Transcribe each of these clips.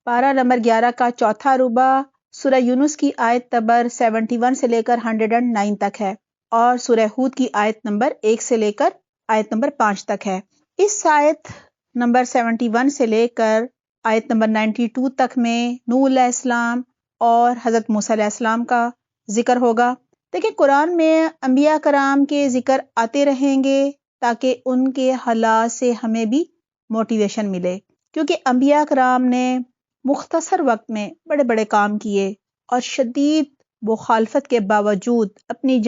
پارہ نمبر 11 کا چوتھا ربع سورہ یونس کی آیت نمبر 71 سے لے کر 109 تک ہے، اور سورہ ہود کی آیت نمبر 1 سے لے کر آیت نمبر 5 تک ہے۔ اس آیت نمبر 71 سے لے کر آیت نمبر 92 تک میں نوح علیہ السلام اور حضرت موسیٰ علیہ السلام کا ذکر ہوگا۔ دیکھیں قرآن میں انبیاء کرام کے ذکر آتے رہیں گے تاکہ ان کے حالات سے ہمیں بھی موٹیویشن ملے، کیونکہ انبیاء کرام نے مختصر وقت میں بڑے بڑے کام کیے اور شدید مخالفت کے باوجود اپنی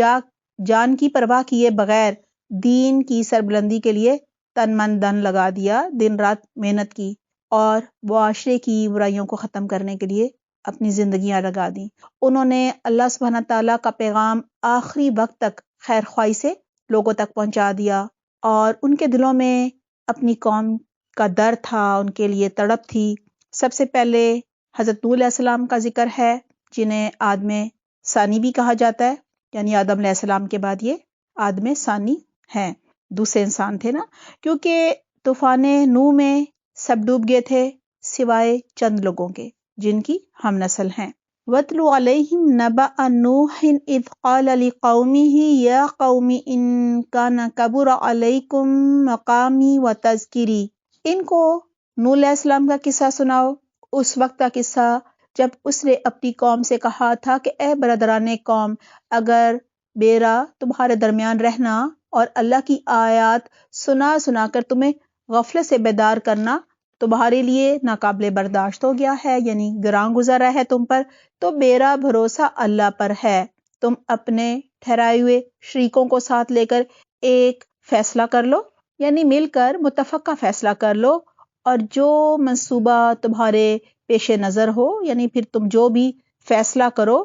جان کی پرواہ کیے بغیر دین کی سربلندی کے لیے تن من دھن لگا دیا، دن رات محنت کی اور معاشرے کی برائیوں کو ختم کرنے کے لیے اپنی زندگیاں لگا دیں۔ انہوں نے اللہ سبحانہ تعالیٰ کا پیغام آخری وقت تک خیر خواہی سے لوگوں تک پہنچا دیا، اور ان کے دلوں میں اپنی قوم کا درد تھا، ان کے لیے تڑپ تھی۔ سب سے پہلے حضرت نوح علیہ السلام کا ذکر ہے، جنہیں آدم ثانی بھی کہا جاتا ہے، یعنی آدم علیہ السلام کے بعد یہ آدم ثانی ہیں، دوسرے انسان تھے نا، کیونکہ طوفان نوح میں سب ڈوب گئے تھے سوائے چند لوگوں کے جن کی ہم نسل ہیں۔ وَاتْلُ عَلَيْهِمْ نَبَأَ نُوحٍ إِذْ قَالَ لِقَوْمِهِ يَا قَوْمِ إِن كَانَ كَبُرَ عَلَيْكُمْ مَقَامِي وَتَذْكِرِي۔ ان کو نوح علیہ السلام کا قصہ سناؤ، اس وقت کا قصہ جب اس نے اپنی قوم سے کہا تھا کہ اے برادران قوم، اگر میرا تمہارے درمیان رہنا اور اللہ کی آیات سنا سنا کر تمہیں غفلت سے بیدار کرنا تمہارے لیے ناقابل برداشت ہو گیا ہے، یعنی گراں گزرا ہے تم پر، تو میرا بھروسہ اللہ پر ہے۔ تم اپنے ٹھہرائے ہوئے شریکوں کو ساتھ لے کر ایک فیصلہ کر لو، یعنی مل کر متفقہ فیصلہ کر لو، اور جو منصوبہ تمہارے پیش نظر ہو، یعنی پھر تم جو بھی فیصلہ کرو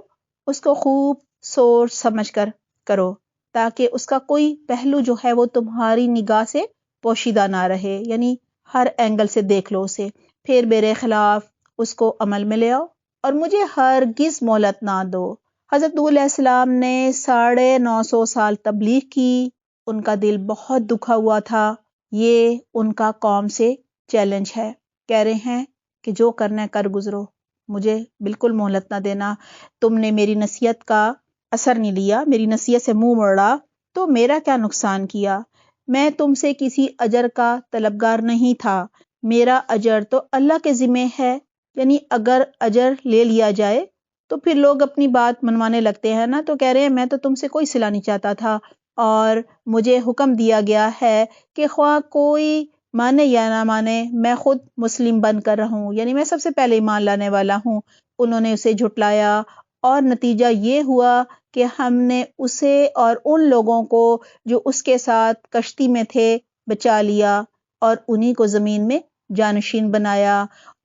اس کو خوب سوچ سمجھ کر کرو، تاکہ اس کا کوئی پہلو جو ہے وہ تمہاری نگاہ سے پوشیدہ نہ رہے، یعنی ہر اینگل سے دیکھ لو اسے، پھر میرے خلاف اس کو عمل میں لے آؤ اور مجھے ہرگز مہلت نہ دو۔ حضرت نوح علیہ السلام نے 950 سال تبلیغ کی، ان کا دل بہت دکھا ہوا تھا۔ یہ ان کا قوم سے چیلنج ہے، کہہ رہے ہیں کہ جو کرنا ہے کر گزرو، مجھے بالکل مہلت نہ دینا، تم نے میری نصیحت کا اثر نہیں لیا، میری نصیحت سے منہ موڑا تو میرا کیا نقصان کیا؟ میں تم سے کسی اجر کا طلبگار نہیں تھا، میرا اجر تو اللہ کے ذمہ ہے، یعنی اگر اجر لے لیا جائے تو پھر لوگ اپنی بات منوانے لگتے ہیں نا، تو کہہ رہے ہیں میں تو تم سے کوئی صلہ نہیں چاہتا تھا، اور مجھے حکم دیا گیا ہے کہ خواہ کوئی مانے یا نہ مانے میں خود مسلم بن کر رہوں، یعنی میں سب سے پہلے ایمان لانے والا ہوں۔ انہوں نے اسے جھٹلایا اور نتیجہ یہ ہوا کہ ہم نے اسے اور ان لوگوں کو جو اس کے ساتھ کشتی میں تھے بچا لیا، اور انہی کو زمین میں جانشین بنایا،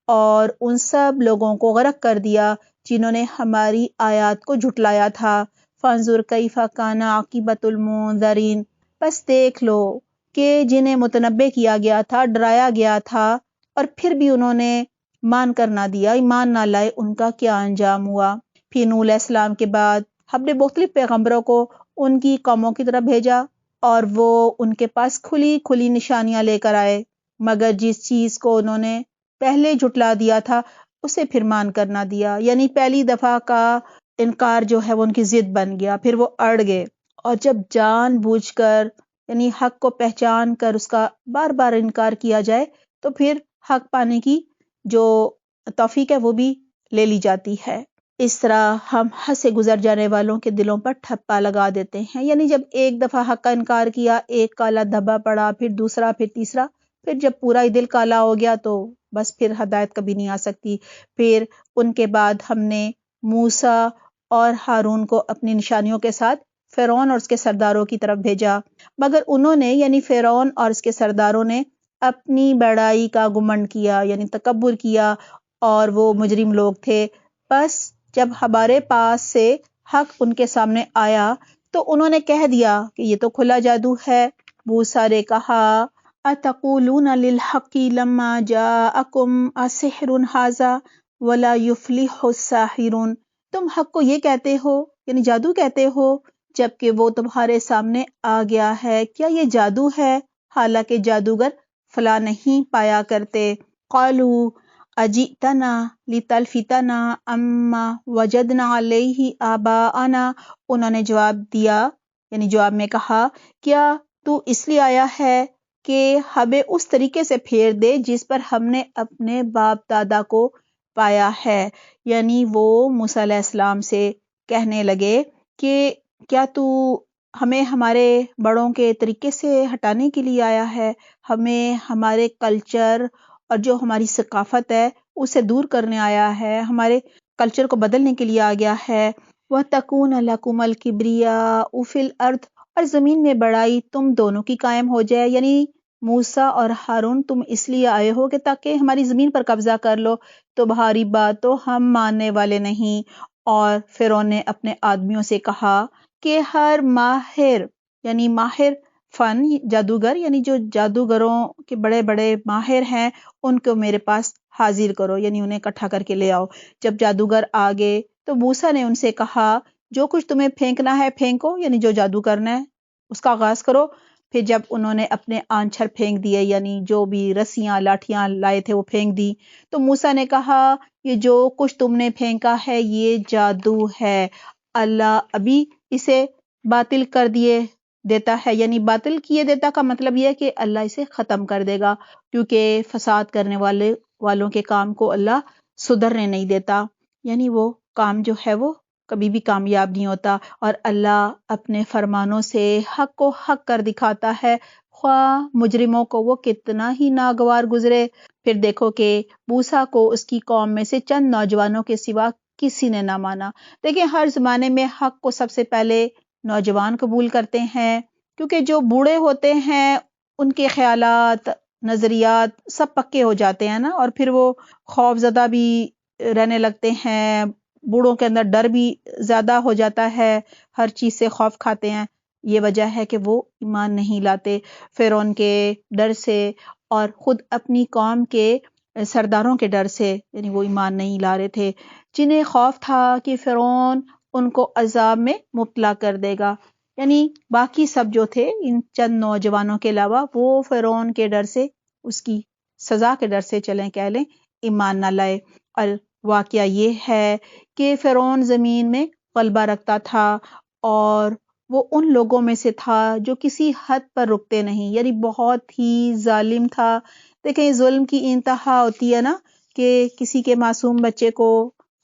اور ان سب لوگوں کو غرق کر دیا جنہوں نے ہماری آیات کو جھٹلایا تھا۔ فانظر کیف کان عاقبۃ المنذرین، بس دیکھ لو کہ جنہیں متنبع کیا گیا تھا، ڈرایا گیا تھا، اور پھر بھی انہوں نے مان کر نہ دیا، ایمان نہ لائے، ان کا کیا انجام ہوا۔ پھر نوح علیہ السلام کے بعد ہم نے مختلف پیغمبروں کو ان کی قوموں کی طرف بھیجا، اور وہ ان کے پاس کھلی کھلی نشانیاں لے کر آئے، مگر جس چیز کو انہوں نے پہلے جھٹلا دیا تھا اسے پھر مان کر نہ دیا، یعنی پہلی دفعہ کا انکار جو ہے وہ ان کی ضد بن گیا، پھر وہ اڑ گئے، اور جب جان بوجھ کر یعنی حق کو پہچان کر اس کا بار بار انکار کیا جائے تو پھر حق پانے کی جو توفیق ہے وہ بھی لے لی جاتی ہے۔ اس طرح ہم حد سے گزر جانے والوں کے دلوں پر ٹھپا لگا دیتے ہیں، یعنی جب ایک دفعہ حق کا انکار کیا، ایک کالا دھبا پڑا، پھر دوسرا، پھر تیسرا، پھر جب پورا ہی دل کالا ہو گیا تو بس پھر ہدایت کبھی نہیں آ سکتی۔ پھر ان کے بعد ہم نے موسیٰ اور ہارون کو اپنی نشانیوں کے ساتھ فرعون اور اس کے سرداروں کی طرف بھیجا، مگر انہوں نے یعنی فرعون اور اس کے سرداروں نے اپنی بڑائی کا گمنڈ کیا، یعنی تکبر کیا، اور وہ مجرم لوگ تھے۔ بس جب ہمارے پاس سے حق ان کے سامنے آیا تو انہوں نے کہہ دیا کہ یہ تو کھلا جادو ہے۔ موسیٰ نے کہا اتقولون للحق لما جاءکم اسحر ھذا ولا یفلح الساحرون، تم حق کو یہ کہتے ہو یعنی جادو کہتے ہو جبکہ وہ تمہارے سامنے آ گیا ہے، کیا یہ جادو ہے؟ حالانکہ جادوگر فلاح نہیں پایا کرتے۔ قالوا اجئتنا لتلفتنا اما وجدنا علیہ آباءنا، انہوں نے جواب دیا، یعنی جواب میں کہا، کیا تو اس لیے آیا ہے کہ ہمیں اس طریقے سے پھیر دے جس پر ہم نے اپنے باپ دادا کو پایا ہے؟ یعنی وہ موسیٰ علیہ السلام سے کہنے لگے کہ کیا تو ہمیں ہمارے بڑوں کے طریقے سے ہٹانے کے لیے آیا ہے، ہمیں ہمارے کلچر اور جو ہماری ثقافت ہے اسے دور کرنے آیا ہے، ہمارے کلچر کو بدلنے کے لیے آ گیا ہے۔ وَتَكُونَ لَكُمَ الْكِبْرِيَاءُ فِي الْأَرْضِ، اور زمین میں بڑائی تم دونوں کی قائم ہو جائے، یعنی موسیٰ اور ہارون تم اس لیے آئے ہو کہ تاکہ ہماری زمین پر قبضہ کر لو، تمہاری بات تو ہم ماننے والے نہیں۔ اور فرعون نے اپنے آدمیوں سے کہا کہ ہر ماہر، یعنی ماہر فن جادوگر، یعنی جو جادوگروں کے بڑے بڑے ماہر ہیں ان کو میرے پاس حاضر کرو، یعنی انہیں اکٹھا کر کے لے آؤ۔ جب جادوگر آگے تو موسیٰ نے ان سے کہا جو کچھ تمہیں پھینکنا ہے پھینکو، یعنی جو جادو کرنا ہے اس کا آغاز کرو۔ پھر جب انہوں نے اپنے آنچھر پھینک دیے، یعنی جو بھی رسیاں لاٹھیاں لائے تھے وہ پھینک دی، تو موسیٰ نے کہا یہ جو کچھ تم نے پھینکا ہے یہ جادو ہے، اللہ ابھی اسے باطل کر دیتا ہے، یعنی باطل کیے دیتا کا مطلب یہ ہے کہ اللہ اسے ختم کر دے گا، کیونکہ فساد کرنے والوں کے کام کو اللہ سدھرنے نہیں دیتا، یعنی وہ کام جو ہے وہ کبھی بھی کامیاب نہیں ہوتا، اور اللہ اپنے فرمانوں سے حق کو حق کر دکھاتا ہے، خواہ مجرموں کو وہ کتنا ہی ناگوار گزرے۔ پھر دیکھو کہ موسیٰ کو اس کی قوم میں سے چند نوجوانوں کے سوا کسی نے نہ مانا۔ دیکھیں ہر زمانے میں حق کو سب سے پہلے نوجوان قبول کرتے ہیں، کیونکہ جو بوڑھے ہوتے ہیں ان کے خیالات نظریات سب پکے ہو جاتے ہیں نا، اور پھر وہ خوف زدہ بھی رہنے لگتے ہیں، بوڑھوں کے اندر ڈر بھی زیادہ ہو جاتا ہے، ہر چیز سے خوف کھاتے ہیں، یہ وجہ ہے کہ وہ ایمان نہیں لاتے فرعون کے ڈر سے اور خود اپنی قوم کے سرداروں کے ڈر سے، یعنی وہ ایمان نہیں لا رہے تھے، جنہیں خوف تھا کہ فرعون ان کو عذاب میں مبتلا کر دے گا۔ یعنی باقی سب جو تھے ان چند نوجوانوں کے علاوہ وہ فرعون کے ڈر سے، اس کی سزا کے ڈر سے چلیں کہہ لیں ایمان نہ لائے۔ اور واقعہ یہ ہے کہ فرعون زمین میں غلبہ رکھتا تھا اور وہ ان لوگوں میں سے تھا جو کسی حد پر رکتے نہیں، یعنی بہت ہی ظالم تھا۔ دیکھیں ظلم کی انتہا ہوتی ہے نا کہ کسی کے معصوم بچے کو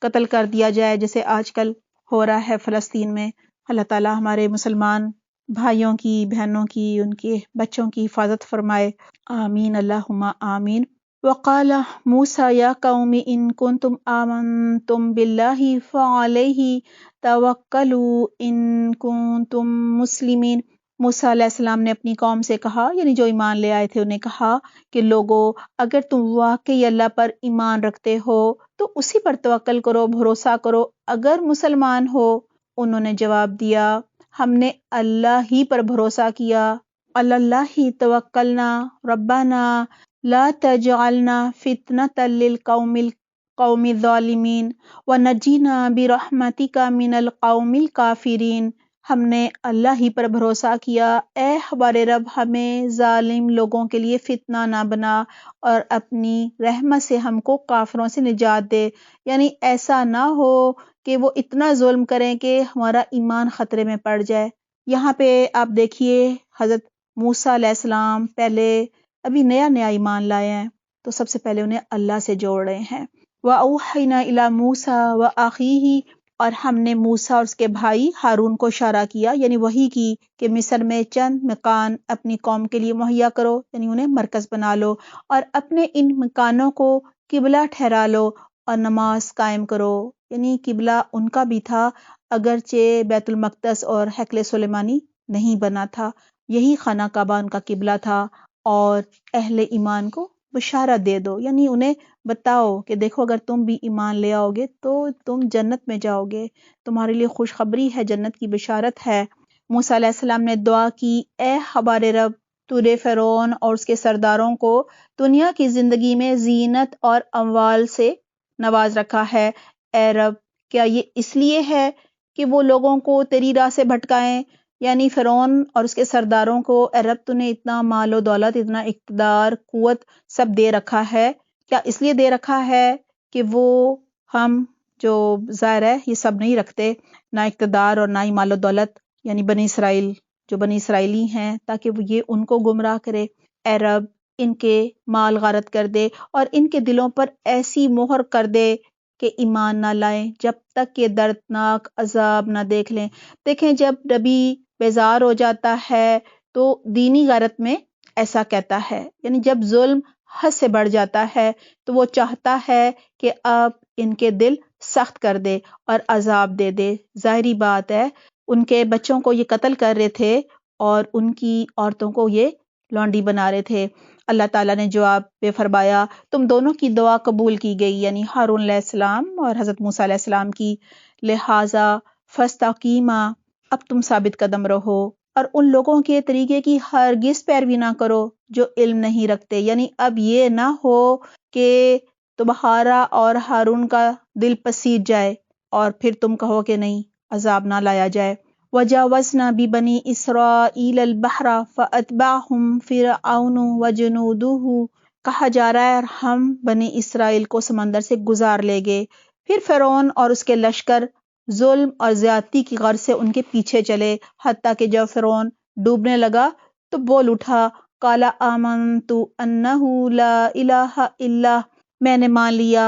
قتل کر دیا جائے، جیسے آج کل ہو رہا ہے فلسطین میں۔ اللہ تعالی ہمارے مسلمان بھائیوں کی بہنوں کی ان کے بچوں کی حفاظت فرمائے، آمین اللہم آمین۔ وقال موسیٰ یا قوم ان کنتم آمنتم باللہ فعلیہ توکلوا ان کنتم مسلمین۔ موسیٰ علیہ السلام نے اپنی قوم سے کہا، یعنی جو ایمان لے آئے تھے انہیں کہا کہ لوگو اگر تم واقعی اللہ پر ایمان رکھتے ہو تو اسی پر توکل کرو، بھروسہ کرو، اگر مسلمان ہو۔ انہوں نے جواب دیا ہم نے اللہ ہی پر بھروسہ کیا، اللہ توکلنا ربنا لا تجعلنا فتنة للقوم الظالمین ونجینا برحمتک من القوم الکافرین۔ ہم نے اللہ ہی پر بھروسہ کیا، اے ہمارے رب ہمیں ظالم لوگوں کے لیے فتنہ نہ بنا اور اپنی رحمت سے ہم کو کافروں سے نجات دے، یعنی ایسا نہ ہو کہ وہ اتنا ظلم کریں کہ ہمارا ایمان خطرے میں پڑ جائے۔ یہاں پہ آپ دیکھیے حضرت موسیٰ علیہ السلام پہلے ابھی نیا ایمان لائے ہیں تو سب سے پہلے انہیں اللہ سے جوڑ رہے ہیں۔ وَأَوْحَيْنَا إِلَى مُوسَىٰ وَأَخِيهِ، اور ہم نے موسیٰ اور اس کے بھائی ہارون کو اشارہ کیا، یعنی وحی کی کہ مصر میں چند مکان اپنی قوم کے لیے مہیا کرو، یعنی انہیں مرکز بنا لو اور اپنے ان مکانوں کو قبلہ ٹھہرا لو اور نماز قائم کرو، یعنی قبلہ ان کا بھی تھا اگرچہ بیت المقدس اور ہیکل سلیمانی نہیں بنا تھا، یہی خانہ کعبہ ان کا قبلہ تھا، اور اہل ایمان کو بشارت دے دو، یعنی انہیں بتاؤ کہ دیکھو اگر تم بھی ایمان لے آؤ گے تو تم جنت میں جاؤ گے، تمہارے لیے خوشخبری ہے، جنت کی بشارت ہے۔ موسیٰ علیہ السلام نے دعا کی اے ہمارے رب تو نے فرعون اور اس کے سرداروں کو دنیا کی زندگی میں زینت اور اموال سے نواز رکھا ہے، اے رب کیا یہ اس لیے ہے کہ وہ لوگوں کو تیری راہ سے بھٹکائیں، یعنی فرعون اور اس کے سرداروں کو اے رب تو نے اتنا مال و دولت، اتنا اقتدار، قوت سب دے رکھا ہے، کیا اس لیے دے رکھا ہے کہ وہ ہم جو ظاہر ہے یہ سب نہیں رکھتے، نہ اقتدار اور نہ ہی مال و دولت، یعنی بنی اسرائیل جو بنی اسرائیلی ہیں، تاکہ وہ یہ ان کو گمراہ کرے؟ اے رب، ان کے مال غارت کر دے اور ان کے دلوں پر ایسی مہر کر دے کہ ایمان نہ لائیں جب تک کہ دردناک عذاب نہ دیکھ لیں۔ دیکھیں، جب نبی بیزار ہو جاتا ہے تو دینی غیرت میں ایسا کہتا ہے، یعنی جب ظلم حد سے بڑھ جاتا ہے تو وہ چاہتا ہے کہ اب ان کے دل سخت کر دے اور عذاب دے دے۔ ظاہری بات ہے، ان کے بچوں کو یہ قتل کر رہے تھے اور ان کی عورتوں کو یہ لونڈی بنا رہے تھے۔ اللہ تعالیٰ نے جواب میں فرمایا، تم دونوں کی دعا قبول کی گئی، یعنی ہارون علیہ السلام اور حضرت موسیٰ علیہ السلام کی، لہٰذا فاستقیما، اب تم ثابت قدم رہو اور ان لوگوں کے طریقے کی ہرگز پیروی نہ کرو جو علم نہیں رکھتے۔ یعنی اب یہ نہ ہو کہ تمہارا اور ہارون کا دل پسیج جائے اور پھر تم کہو کہ نہیں، عذاب نہ لایا جائے۔ وَجَاوَزْنَا بِبَنِي إِسْرَائِيلَ الْبَحْرَ فَأَتْبَعَهُمْ فِرْعَوْنُ وَجُنُودُهُ، کہا جا رہا ہے ہم بنی اسرائیل کو سمندر سے گزار لے گئے، پھر فرعون اور اس کے لشکر ظلم اور زیادتی کی غرض سے ان کے پیچھے چلے، حتیٰ کہ جب فرعون ڈوبنے لگا تو بول اٹھا، قَالَ آمَنْتُ أَنَّهُ لَا إِلَٰهَ إِلَّا، میں نے مان لیا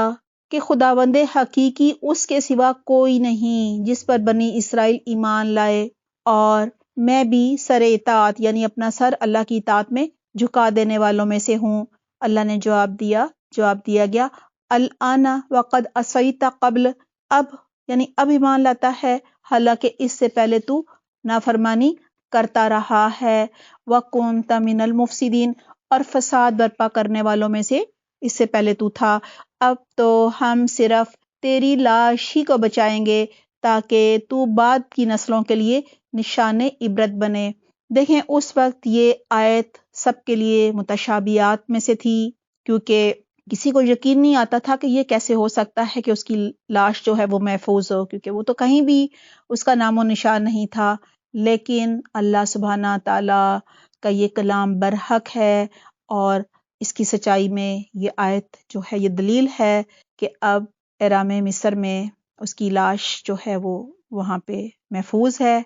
کہ خداوند حقیقی اس کے سوا کوئی نہیں جس پر بنی اسرائیل ایمان لائے، اور میں بھی سر اطاعت یعنی اپنا سر اللہ کی اطاعت میں جھکا دینے والوں میں سے ہوں۔ اللہ نے جواب دیا گیا، الآن وقد عصیت قبل، اب یعنی اب ایمان لاتا ہے حالانکہ اس سے پہلے تو نافرمانی کرتا رہا ہے، وَكُنْتَ مِنَ الْمُفْسِدِينَ، اور فساد برپا کرنے والوں میں سے اس سے پہلے تو تھا۔ اب تو ہم صرف تیری لاش ہی کو بچائیں گے تاکہ تو بعد کی نسلوں کے لیے نشان عبرت بنے۔ دیکھیں، اس وقت یہ آیت سب کے لیے متشابہات میں سے تھی، کیونکہ کسی کو یقین نہیں آتا تھا کہ یہ کیسے ہو سکتا ہے کہ اس کی لاش جو ہے وہ محفوظ ہو، کیونکہ وہ تو کہیں بھی اس کا نام و نشان نہیں تھا۔ لیکن اللہ سبحانہ تعالیٰ کا یہ کلام برحق ہے، اور اس کی سچائی میں یہ آیت جو ہے یہ دلیل ہے کہ اب احرام مصر میں اس کی لاش جو ہے وہ وہاں پہ محفوظ ہے۔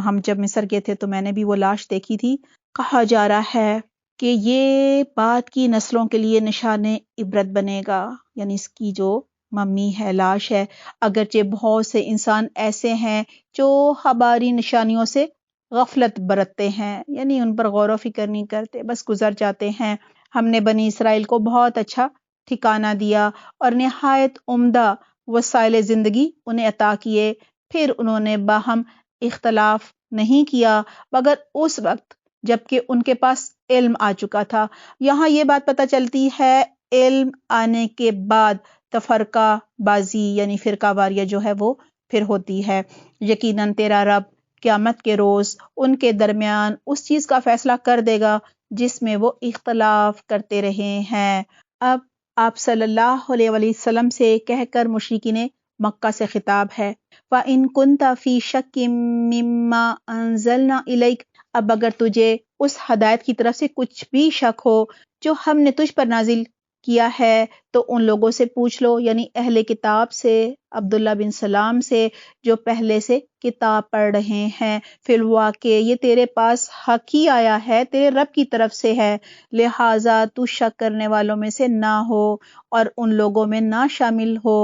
ہم جب مصر گئے تھے تو میں نے بھی وہ لاش دیکھی تھی۔ کہا جا رہا ہے کہ یہ بعد کی نسلوں کے لیے نشان عبرت بنے گا، یعنی اس کی جو ممی ہے، لاش ہے، اگرچہ بہت سے انسان ایسے ہیں جو خبری نشانیوں سے غفلت برتتے ہیں، یعنی ان پر غور و فکر نہیں کرتے، بس گزر جاتے ہیں۔ ہم نے بنی اسرائیل کو بہت اچھا ٹھکانہ دیا اور نہایت عمدہ وسائل زندگی انہیں عطا کیے، پھر انہوں نے باہم اختلاف نہیں کیا مگر اس وقت جبکہ ان کے پاس علم آ چکا تھا۔ یہاں یہ بات پتہ چلتی ہے، علم آنے کے بعد تفرقہ بازی یعنی فرقہ واریہ جو ہے وہ پھر ہوتی ہے۔ یقیناً تیرا رب قیامت کے روز ان کے درمیان اس چیز کا فیصلہ کر دے گا جس میں وہ اختلاف کرتے رہے ہیں۔ اب آپ صلی اللہ علیہ وسلم سے کہہ کر مشرکین مکہ سے خطاب ہے، وَإِن كُنْتَ فِي شَكٍّ مِّمَّا أَنزَلْنَا إِلَيْكَ، اب اگر تجھے اس ہدایت کی طرف سے کچھ بھی شک ہو جو ہم نے تجھ پر نازل کیا ہے تو ان لوگوں سے پوچھ لو، یعنی اہل کتاب سے، عبداللہ بن سلام سے، جو پہلے سے کتاب پڑھ رہے ہیں۔ فی الواقع یہ تیرے پاس حق ہی آیا ہے، تیرے رب کی طرف سے ہے، لہٰذا تو شک کرنے والوں میں سے نہ ہو اور ان لوگوں میں نہ شامل ہو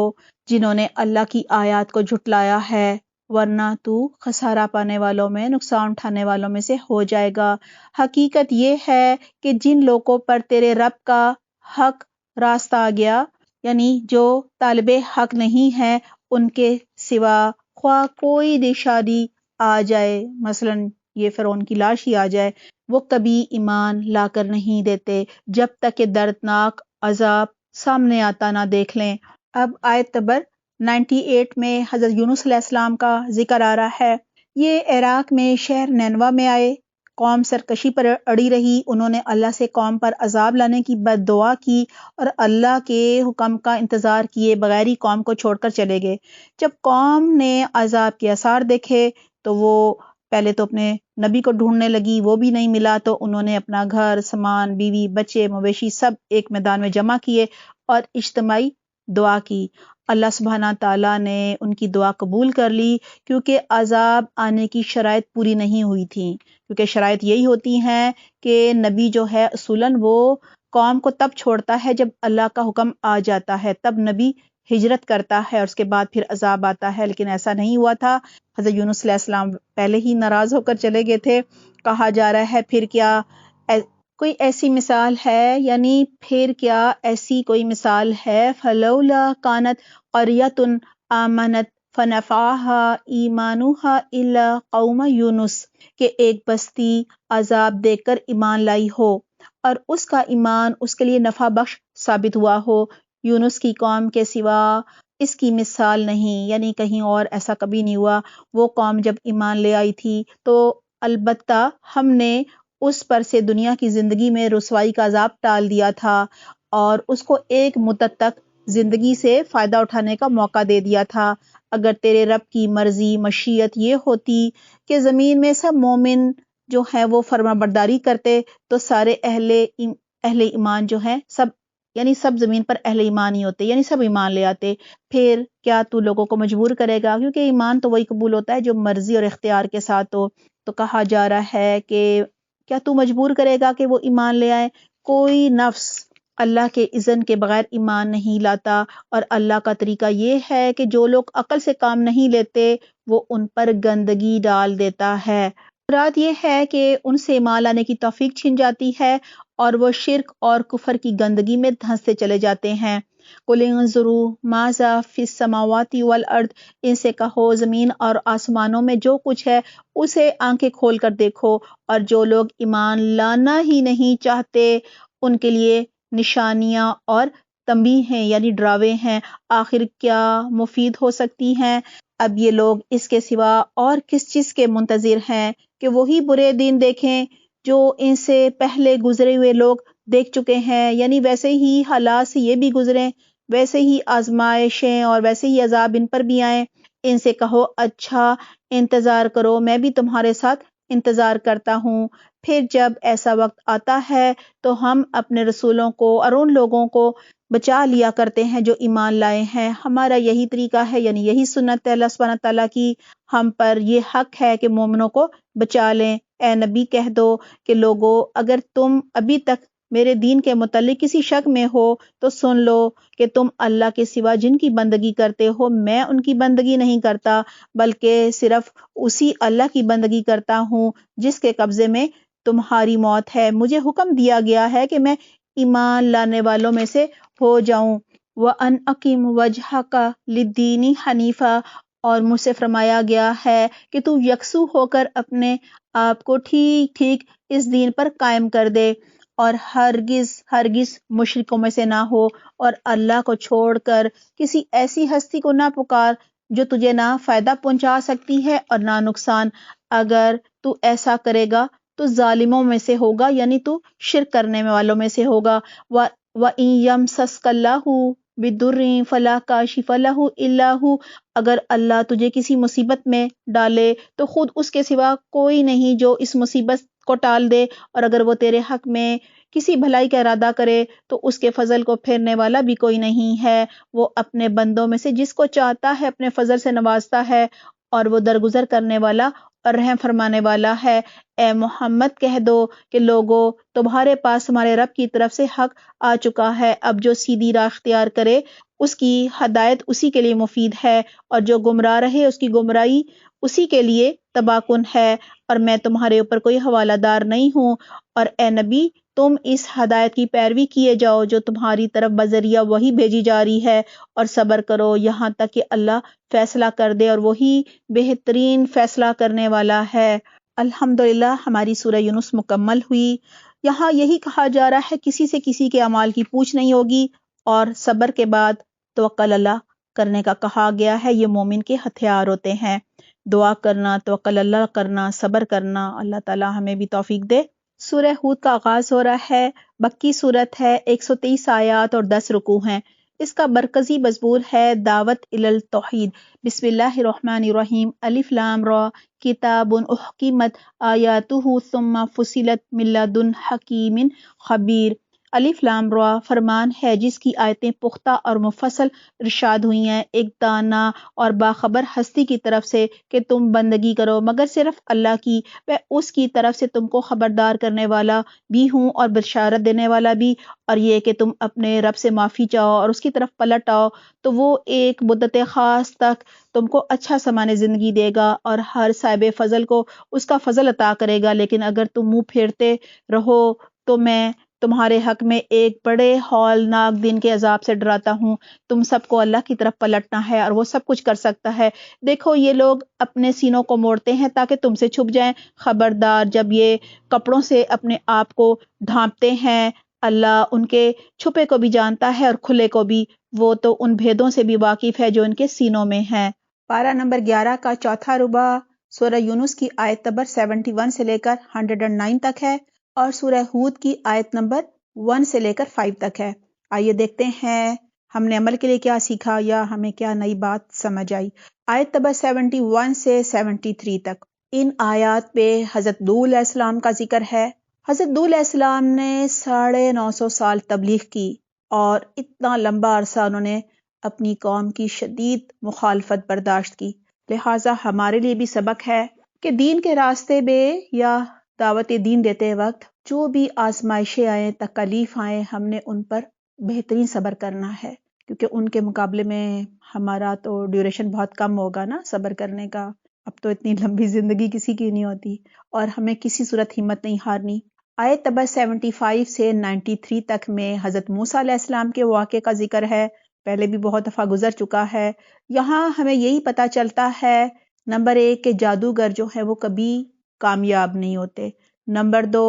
جنہوں نے اللہ کی آیات کو جھٹلایا ہے، ورنہ تو خسارہ پانے والوں میں، نقصان اٹھانے والوں میں سے ہو جائے گا۔ حقیقت یہ ہے کہ جن لوگوں پر تیرے رب کا حق راستہ آ گیا، یعنی جو طالب حق نہیں ہے، ان کے سوا خواہ کوئی نشانی آ جائے، مثلا یہ فرعون کی لاش ہی آ جائے، وہ کبھی ایمان لا کر نہیں دیتے جب تک کہ دردناک عذاب سامنے آتا نہ دیکھ لیں۔ اب آیت نمبر 98 میں حضرت یونس علیہ السلام کا ذکر آ رہا ہے۔ یہ عراق میں شہر نینوا میں آئے، قوم سرکشی پر اڑی رہی، انہوں نے اللہ سے قوم پر عذاب لانے کی بد دعا کی اور اللہ کے حکم کا انتظار کیے بغیر ہی قوم کو چھوڑ کر چلے گئے۔ جب قوم نے عذاب کے آثار دیکھے تو وہ پہلے تو اپنے نبی کو ڈھونڈنے لگی، وہ بھی نہیں ملا، تو انہوں نے اپنا گھر، سامان، بیوی، بچے، مویشی سب ایک میدان میں جمع کیے اور اجتماعی دعا کی۔ اللہ سبحانہ تعالیٰ نے ان کی دعا قبول کر لی، کیونکہ عذاب آنے کی شرائط پوری نہیں ہوئی تھیں، کیونکہ شرائط یہی ہوتی ہیں کہ نبی جو ہے اصولاً وہ قوم کو تب چھوڑتا ہے جب اللہ کا حکم آ جاتا ہے، تب نبی ہجرت کرتا ہے اور اس کے بعد پھر عذاب آتا ہے، لیکن ایسا نہیں ہوا تھا۔ حضرت یونس علیہ السلام پہلے ہی ناراض ہو کر چلے گئے تھے۔ کہا جا رہا ہے پھر کیا کوئی ایسی مثال ہے، یعنی پھر کیا ایسی کوئی مثال ہے، فلولا کانت قریۃ آمنت فنفعها ایمانها الا قوم یونس، کہ ایک بستی عذاب دیکھ کر ایمان لائی ہو اور اس کا ایمان اس کے لیے نفع بخش ثابت ہوا ہو، یونس کی قوم کے سوا اس کی مثال نہیں، یعنی کہیں اور ایسا کبھی نہیں ہوا۔ وہ قوم جب ایمان لے آئی تھی تو البتہ ہم نے اس پر سے دنیا کی زندگی میں رسوائی کا عذاب ٹال دیا تھا اور اس کو ایک مدت تک زندگی سے فائدہ اٹھانے کا موقع دے دیا تھا۔ اگر تیرے رب کی مرضی مشیت یہ ہوتی کہ زمین میں سب مومن جو ہیں وہ فرما برداری کرتے تو سارے اہل ایمان جو ہیں سب، یعنی سب زمین پر اہل ایمان ہی ہوتے، یعنی سب ایمان لے آتے۔ پھر کیا تو لوگوں کو مجبور کرے گا، کیونکہ ایمان تو وہی قبول ہوتا ہے جو مرضی اور اختیار کے ساتھ ہو۔ تو کہا جا رہا ہے کہ کیا تو مجبور کرے گا کہ وہ ایمان لے آئے؟ کوئی نفس اللہ کے اذن کے بغیر ایمان نہیں لاتا، اور اللہ کا طریقہ یہ ہے کہ جو لوگ عقل سے کام نہیں لیتے وہ ان پر گندگی ڈال دیتا ہے۔ مراد یہ ہے کہ ان سے ایمان لانے کی توفیق چھن جاتی ہے اور وہ شرک اور کفر کی گندگی میں دھنستے چلے جاتے ہیں۔ قُلِ انظُرُوا مَاذَا فِي السَّمَاوَاتِ وَالْأَرْضِ، ان سے کہو زمین اور آسمانوں میں جو کچھ ہے اسے آنکھیں کھول کر دیکھو، اور جو لوگ ایمان لانا ہی نہیں چاہتے ان کے لیے نشانیاں اور تنبیہ ہیں، یعنی ڈراوے ہیں۔ آخر کیا مفید ہو سکتی ہیں؟ اب یہ لوگ اس کے سوا اور کس چیز کے منتظر ہیں کہ وہی برے دن دیکھیں جو ان سے پہلے گزرے ہوئے لوگ دیکھ چکے ہیں، یعنی ویسے ہی حالات سے یہ بھی گزریں، ویسے ہی آزمائشیں اور ویسے ہی عذاب ان پر بھی آئیں۔ ان سے کہو اچھا انتظار کرو، میں بھی تمہارے ساتھ انتظار کرتا ہوں۔ پھر جب ایسا وقت آتا ہے تو ہم اپنے رسولوں کو اور ان لوگوں کو بچا لیا کرتے ہیں جو ایمان لائے ہیں۔ ہمارا یہی طریقہ ہے، یعنی یہی سنت ہے اللہ سبحانہ تعالیٰ کی، ہم پر یہ حق ہے کہ مومنوں کو بچا لیں۔ اے نبی کہہ دو کہ لوگو اگر تم ابھی تک میرے دین کے متعلق کسی شک میں ہو تو سن لو کہ تم اللہ کے سوا جن کی بندگی کرتے ہو میں ان کی بندگی نہیں کرتا، بلکہ صرف اسی اللہ کی بندگی کرتا ہوں جس کے قبضے میں تمہاری موت ہے۔ مجھے حکم دیا گیا ہے کہ میں ایمان لانے والوں میں سے ہو جاؤں۔ وَأَنْ أَقِمْ وَجْهَكَ لِلدِّينِ حَنِيفًا، اور مجھ سے فرمایا گیا ہے کہ تو یکسو ہو کر اپنے آپ کو ٹھیک ٹھیک اس دین پر قائم کر دے اور ہرگز مشرکوں میں سے نہ ہو، اور اللہ کو چھوڑ کر کسی ایسی ہستی کو نہ پکار جو تجھے نہ فائدہ پہنچا سکتی ہے اور نہ نقصان۔ اگر تو ایسا کرے گا تو ظالموں میں سے ہوگا، یعنی تو شرک کرنے والوں میں سے ہوگا۔ وَإِن يَمْسَسْكَ اللَّهُ بِضُرٍّ فَلَا كَاشِفَ لَهُ إِلَّا هُوَ، اگر اللہ تجھے کسی مصیبت میں ڈالے تو خود اس کے سوا کوئی نہیں جو اس مصیبت کو ٹال دے، اور اگر وہ تیرے حق میں کسی بھلائی کا ارادہ کرے تو اس کے فضل کو پھیرنے والا بھی کوئی نہیں ہے۔ وہ اپنے بندوں میں سے جس کو چاہتا ہے اپنے فضل سے نوازتا ہے، اور وہ درگزر کرنے والا اور رحم فرمانے والا ہے۔ اے محمد کہہ دو کہ لوگو تمہارے پاس تمہارے رب کی طرف سے حق آ چکا ہے، اب جو سیدھی راہ اختیار کرے اس کی ہدایت اسی کے لیے مفید ہے، اور جو گمراہ رہے اس کی گمراہی اسی کے لیے تباہ کن ہے، اور میں تمہارے اوپر کوئی حوالہ دار نہیں ہوں۔ اور اے نبی تم اس ہدایت کی پیروی کیے جاؤ جو تمہاری طرف بذریعہ وہی بھیجی جا رہی ہے، اور صبر کرو یہاں تک کہ اللہ فیصلہ کر دے، اور وہی بہترین فیصلہ کرنے والا ہے۔ الحمدللہ ہماری سورہ یونس مکمل ہوئی۔ یہاں یہی کہا جا رہا ہے کسی سے کسی کے اعمال کی پوچھ نہیں ہوگی، اور صبر کے بعد توکل اللہ کرنے کا کہا گیا ہے۔ یہ مومن کے ہتھیار ہوتے ہیں، دعا کرنا، توکل اللہ کرنا، صبر کرنا۔ اللہ تعالی ہمیں بھی توفیق دے۔ سورہ ہود کا آغاز ہو رہا ہے، مکی صورت ہے، 123 آیات اور 10 رکوع ہیں۔ اس کا مرکزی مضمون ہے دعوت الی التوحید۔ بسم اللہ الرحمن الرحیم، الف لام را، کتاب احکمت آیاتہ ثم فصلت من لدن حکیم خبیر۔ الف لام را فرمان ہے جس کی آیتیں پختہ اور مفصل ارشاد ہوئی ہیں ایک دانا اور باخبر ہستی کی طرف سے کہ تم بندگی کرو مگر صرف اللہ کی، میں اس کی طرف سے تم کو خبردار کرنے والا بھی ہوں اور بشارت دینے والا بھی، اور یہ کہ تم اپنے رب سے معافی چاہو اور اس کی طرف پلٹ آؤ تو وہ ایک مدت خاص تک تم کو اچھا سامان زندگی دے گا اور ہر صاحب فضل کو اس کا فضل عطا کرے گا، لیکن اگر تم منہ پھیرتے رہو تو میں تمہارے حق میں ایک بڑے ہولناک دن کے عذاب سے ڈراتا ہوں۔ تم سب کو اللہ کی طرف پلٹنا ہے اور وہ سب کچھ کر سکتا ہے۔ دیکھو یہ لوگ اپنے سینوں کو موڑتے ہیں تاکہ تم سے چھپ جائیں، خبردار جب یہ کپڑوں سے اپنے آپ کو ڈھانپتے ہیں، اللہ ان کے چھپے کو بھی جانتا ہے اور کھلے کو بھی، وہ تو ان بھیدوں سے بھی واقف ہے جو ان کے سینوں میں ہیں۔ پارہ نمبر 11 کا چوتھا ربع سورہ یونس کی آیت نمبر 71 سے لے کر 109 تک ہے اور سورہ ہود کی آیت نمبر 1 سے لے کر 5 تک ہے۔ آئیے دیکھتے ہیں ہم نے عمل کے لیے کیا سیکھا یا ہمیں کیا نئی بات سمجھ آئی۔ آیت نمبر 71 سے 73 تک ان آیات میں حضرت نوح علیہ السلام کا ذکر ہے۔ حضرت نوح علیہ السلام نے 950 سال تبلیغ کی اور اتنا لمبا عرصہ انہوں نے اپنی قوم کی شدید مخالفت برداشت کی، لہٰذا ہمارے لیے بھی سبق ہے کہ دین کے راستے میں یا دعوت دین دیتے وقت جو بھی آزمائشیں آئیں، تکالیف آئیں، ہم نے ان پر بہترین صبر کرنا ہے، کیونکہ ان کے مقابلے میں ہمارا تو ڈیوریشن بہت کم ہوگا نا صبر کرنے کا۔ اب تو اتنی لمبی زندگی کسی کی نہیں ہوتی اور ہمیں کسی صورت ہمت نہیں ہارنی۔ آیت نمبر 75 سے 93 تک میں حضرت موسیٰ علیہ السلام کے واقعے کا ذکر ہے، پہلے بھی بہت دفعہ گزر چکا ہے۔ یہاں ہمیں یہی پتہ چلتا ہے، نمبر 1 کہ جادوگر جو ہے وہ کبھی کامیاب نہیں ہوتے، نمبر 2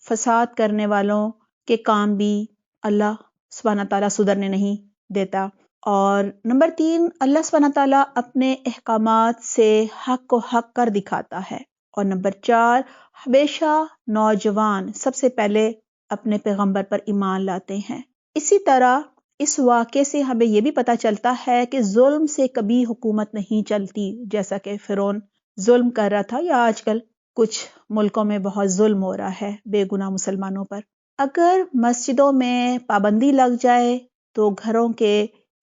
فساد کرنے والوں کے کام بھی اللہ سبحانہ تعالیٰ صدرنے نہیں دیتا، اور نمبر 3 اللہ سبحانہ تعالیٰ اپنے احکامات سے حق کو حق کر دکھاتا ہے، اور نمبر 4 ہمیشہ نوجوان سب سے پہلے اپنے پیغمبر پر ایمان لاتے ہیں۔ اسی طرح اس واقعے سے ہمیں یہ بھی پتہ چلتا ہے کہ ظلم سے کبھی حکومت نہیں چلتی، جیسا کہ فرعون ظلم کر رہا تھا یا آج کل کچھ ملکوں میں بہت ظلم ہو رہا ہے بے گناہ مسلمانوں پر۔ اگر مسجدوں میں پابندی لگ جائے تو گھروں کے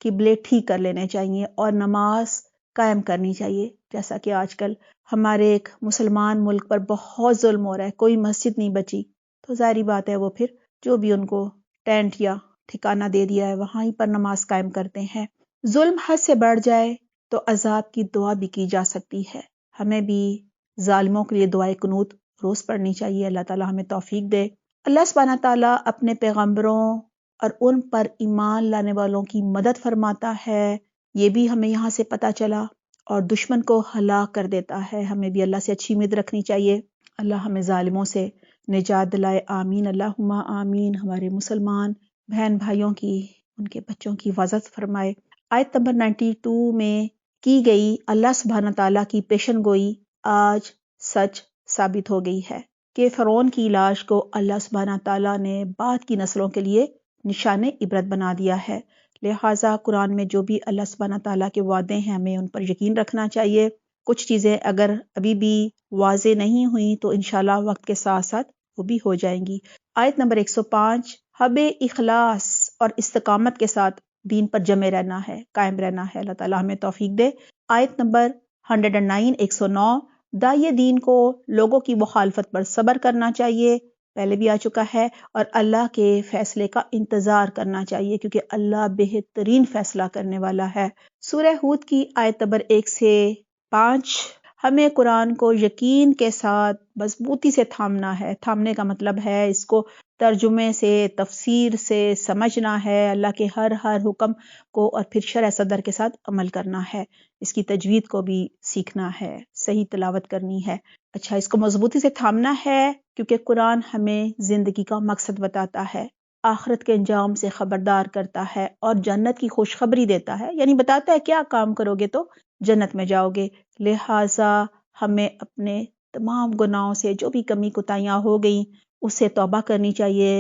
قبلے ٹھیک کر لینے چاہیے اور نماز قائم کرنی چاہیے، جیسا کہ آج کل ہمارے ایک مسلمان ملک پر بہت ظلم ہو رہا ہے، کوئی مسجد نہیں بچی، تو ظاہری بات ہے وہ پھر جو بھی ان کو ٹینٹ یا ٹھکانہ دے دیا ہے وہاں ہی پر نماز قائم کرتے ہیں۔ ظلم حد سے بڑھ جائے تو عذاب کی دعا بھی کی جا سکتی ہے، ہمیں بھی ظالموں کے لیے دعائے قنوت روز پڑھنی چاہیے۔ اللہ تعالیٰ ہمیں توفیق دے۔ اللہ سبحانہ تعالیٰ اپنے پیغمبروں اور ان پر ایمان لانے والوں کی مدد فرماتا ہے، یہ بھی ہمیں یہاں سے پتہ چلا، اور دشمن کو ہلاک کر دیتا ہے۔ ہمیں بھی اللہ سے اچھی امید رکھنی چاہیے، اللہ ہمیں ظالموں سے نجات دلائے، آمین اللہم آمین۔ ہمارے مسلمان بہن بھائیوں کی، ان کے بچوں کی حفاظت فرمائے۔ آیت نمبر 92 میں کی گئی اللہ سبحانہ تعالیٰ کی پیشن گوئی آج سچ ثابت ہو گئی ہے کہ فرعون کی لاش کو اللہ سبحانہ تعالیٰ نے بعد کی نسلوں کے لیے نشان عبرت بنا دیا ہے، لہٰذا قرآن میں جو بھی اللہ سبحانہ تعالیٰ کے وعدے ہیں ہمیں ان پر یقین رکھنا چاہیے۔ کچھ چیزیں اگر ابھی بھی واضح نہیں ہوئیں تو انشاءاللہ وقت کے ساتھ ساتھ وہ بھی ہو جائیں گی۔ آیت نمبر 105 ہمیں اخلاص اور استقامت کے ساتھ دین پر جمے رہنا ہے، قائم رہنا ہے، اللہ تعالیٰ ہمیں توفیق دے۔ آیت نمبر 109 داعیے دین کو لوگوں کی مخالفت پر صبر کرنا چاہیے، پہلے بھی آ چکا ہے، اور اللہ کے فیصلے کا انتظار کرنا چاہیے کیونکہ اللہ بہترین فیصلہ کرنے والا ہے۔ سورہ ہود کی آیت نمبر 1 سے 5 ہمیں قرآن کو یقین کے ساتھ مضبوطی سے تھامنا ہے۔ تھامنے کا مطلب ہے اس کو ترجمے سے، تفسیر سے سمجھنا ہے، اللہ کے ہر حکم کو، اور پھر شرح صدر کے ساتھ عمل کرنا ہے، اس کی تجوید کو بھی سیکھنا ہے، صحیح تلاوت کرنی ہے۔ اچھا، اس کو مضبوطی سے تھامنا ہے کیونکہ قرآن ہمیں زندگی کا مقصد بتاتا ہے، آخرت کے انجام سے خبردار کرتا ہے اور جنت کی خوشخبری دیتا ہے، یعنی بتاتا ہے کیا کام کرو گے تو جنت میں جاؤ گے۔ لہٰذا ہمیں اپنے تمام گناہوں سے جو بھی کمی کوتاہیاں ہو گئیں اس سے توبہ کرنی چاہیے،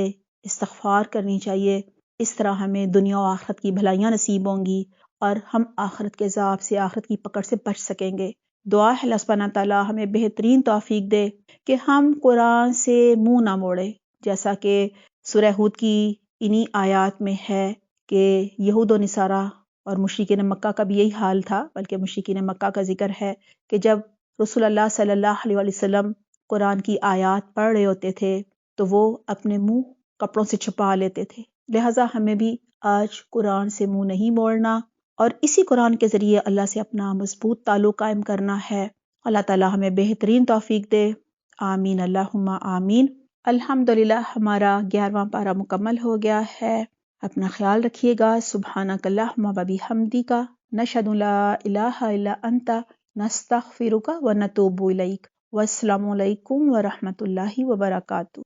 استغفار کرنی چاہیے، اس طرح ہمیں دنیا و آخرت کی بھلائیاں نصیب ہوں گی اور ہم آخرت کے عذاب سے، آخرت کی پکڑ سے بچ سکیں گے۔ دعا ہے اللہ سبحانہ تعالیٰ ہمیں بہترین توفیق دے کہ ہم قرآن سے منہ نہ موڑے، جیسا کہ سورہ ہود کی انہی آیات میں ہے کہ یہود و نصارہ اور مشرکین مکہ کا بھی یہی حال تھا، بلکہ مشرکین مکہ کا ذکر ہے کہ جب رسول اللہ صلی اللہ علیہ وسلم قرآن کی آیات پڑھ رہے ہوتے تھے تو وہ اپنے منہ کپڑوں سے چھپا لیتے تھے۔ لہٰذا ہمیں بھی آج قرآن سے منہ نہیں موڑنا اور اسی قرآن کے ذریعے اللہ سے اپنا مضبوط تعلق قائم کرنا ہے۔ اللہ تعالیٰ ہمیں بہترین توفیق دے، آمین اللہم آمین۔ الحمدللہ ہمارا 11واں پارہ مکمل ہو گیا ہے۔ اپنا خیال رکھیے گا۔ سبحانک اللہم و بحمدک، نشہد لا الہ الا انت، نستغفرک و نتوب الیک۔ والسلام علیکم ورحمۃ اللہ وبرکاتہ۔